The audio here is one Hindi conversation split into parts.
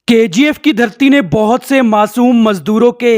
केजीएफ की धरती ने बहुत से मासूम मजदूरों के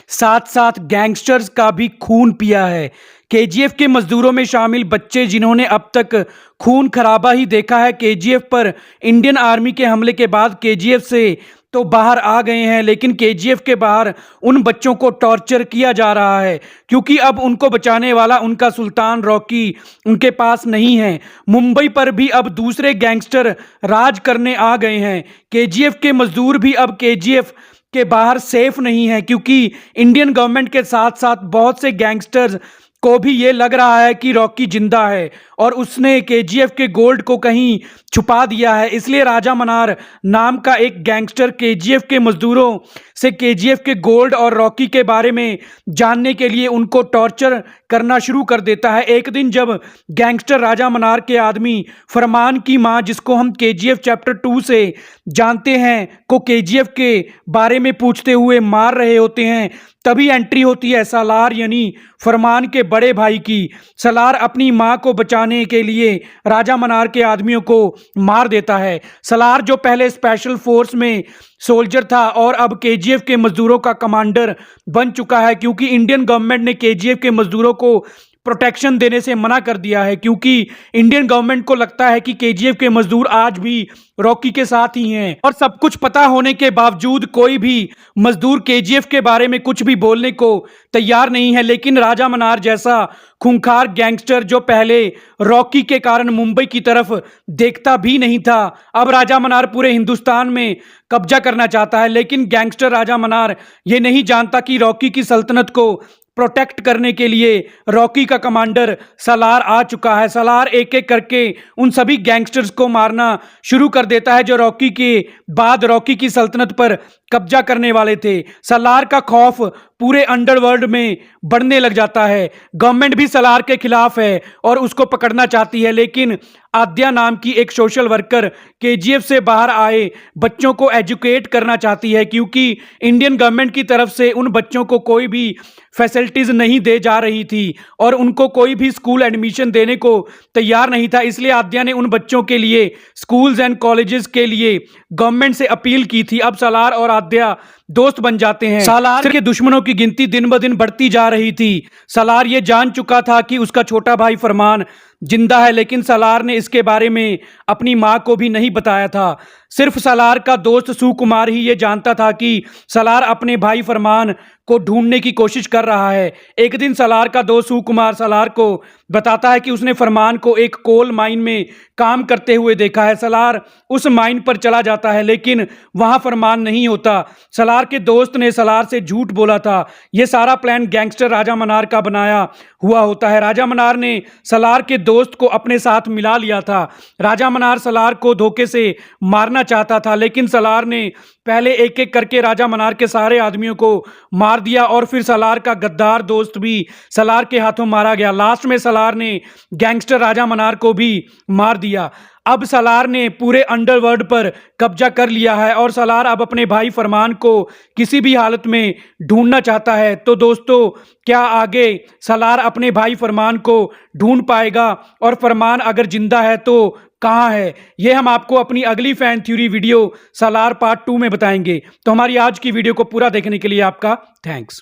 साथ साथ गैंगस्टर्स का भी खून पिया है। केजीएफ के मजदूरों में शामिल बच्चे जिन्होंने अब तक खून खराबा ही देखा है। केजीएफ पर इंडियन आर्मी के हमले के बाद केजीएफ से तो बाहर आ गए हैं, लेकिन केजीएफ के बाहर उन बच्चों को टॉर्चर किया जा रहा है क्योंकि अब उनको बचाने वाला उनका सुल्तान रॉकी उनके पास नहीं है। मुंबई पर भी अब दूसरे गैंगस्टर राज करने आ गए हैं। केजीएफ के मजदूर भी अब केजीएफ के बाहर सेफ नहीं है क्योंकि इंडियन गवर्नमेंट के साथ साथ बहुत से गैंगस्टर्स को भी ये लग रहा है कि रॉकी जिंदा है और उसने केजीएफ के गोल्ड को कहीं छुपा दिया है। इसलिए राजा मनार नाम का एक गैंगस्टर केजीएफ के मजदूरों से केजीएफ के गोल्ड और रॉकी के बारे में जानने के लिए उनको टॉर्चर करना शुरू कर देता है। एक दिन जब गैंगस्टर राजा मनार के आदमी फरमान की मां, जिसको हम केजीएफ चैप्टर 2 से जानते हैं, को केजीएफ के बारे में पूछते हुए मार रहे होते हैं, तभी एंट्री होती है सालार यानी फरमान के बड़े भाई की। सालार अपनी मां को बचाने के लिए राजा मनार के आदमियों को मार देता है। सालार जो पहले स्पेशल फोर्स में सोल्जर था और अब केजीएफ के मजदूरों का कमांडर बन चुका है क्योंकि इंडियन गवर्नमेंट ने केजीएफ के मजदूरों को प्रोटेक्शन देने से मना कर दिया है क्योंकि इंडियन गवर्नमेंट को लगता है कि केजीएफ के मजदूर आज भी रॉकी के साथ ही हैं। और सब कुछ पता होने के बावजूद कोई भी मजदूर केजीएफ के बारे में कुछ भी बोलने को तैयार नहीं है। लेकिन राजा मनार जैसा खूंखार गैंगस्टर जो पहले रॉकी के कारण मुंबई की तरफ देखता भी नहीं था, अब राजा मनार पूरे हिंदुस्तान में कब्जा करना चाहता है। लेकिन गैंगस्टर राजा मनार ये नहीं जानता कि रॉकी की सल्तनत को प्रोटेक्ट करने के लिए रॉकी का कमांडर सालार आ चुका है। सालार एक एक करके उन सभी गैंगस्टर्स को मारना शुरू कर देता है जो रॉकी के बाद रॉकी की सल्तनत पर कब्जा करने वाले थे। सालार का खौफ पूरे अंडरवर्ल्ड में बढ़ने लग जाता है। गवर्नमेंट भी सालार के खिलाफ है और उसको पकड़ना चाहती है, लेकिन आद्या नाम की एक सोशल वर्कर केजीएफ से बाहर आए बच्चों को एजुकेट करना चाहती है क्योंकि इंडियन गवर्नमेंट की तरफ से उन बच्चों को कोई भी फैसिलिटीज नहीं दे जा रही थी और उनको कोई भी स्कूल एडमिशन देने को तैयार नहीं था। इसलिए आद्या ने उन बच्चों के लिए स्कूल्स एंड कॉलेजेस के लिए गवर्नमेंट से अपील की थी। अब सालार और आद्या दोस्त बन जाते हैं। सालार के दुश्मनों की गिनती दिन ब दिन बढ़ती जा रही थी। सालार ये जान चुका था कि उसका छोटा भाई फरमान जिंदा है, लेकिन सालार ने इसके बारे में अपनी मां को भी नहीं बताया था। सिर्फ सालार का दोस्त सुकुमार ही ये जानता था कि सालार अपने भाई फरमान को ढूंढने की कोशिश कर रहा है। एक दिन सालार का दोस्त सुकुमार सालार को बताता है कि उसने फरमान को एक कोल माइन में काम करते हुए देखा है। सालार उस माइन पर चला जाता है, लेकिन वहां फरमान नहीं होता। सालार के दोस्त ने सालार से झूठ बोला था। यह सारा प्लान गैंगस्टर राजा मनार का बनाया हुआ होता है। राजा मनार ने सालार के दोस्त को अपने साथ मिला लिया था। राजा मनार सालार को धोखे से मारना चाहता था, लेकिन सालार ने पहले एक एक करके राजा मनार के सारे आदमियों को मार दिया और फिर सालार का गद्दार दोस्त भी सालार के हाथों मारा गया। लास्ट में सालार ने गैंगस्टर राजा मनार को भी मार दिया। अब सालार ने पूरे अंडरवर्ल्ड पर कब्जा कर लिया है और सालार अब अपने भाई फरमान को किसी भी हालत में ढूंढना चाहता है। तो दोस्तों, क्या आगे सालार अपने भाई फरमान को ढूंढ पाएगा और फरमान अगर जिंदा है तो कहाँ है? ये हम आपको अपनी अगली फैन थ्योरी वीडियो सालार पार्ट 2 में बताएंगे। तो हमारी आज की वीडियो को पूरा देखने के लिए आपका थैंक्स।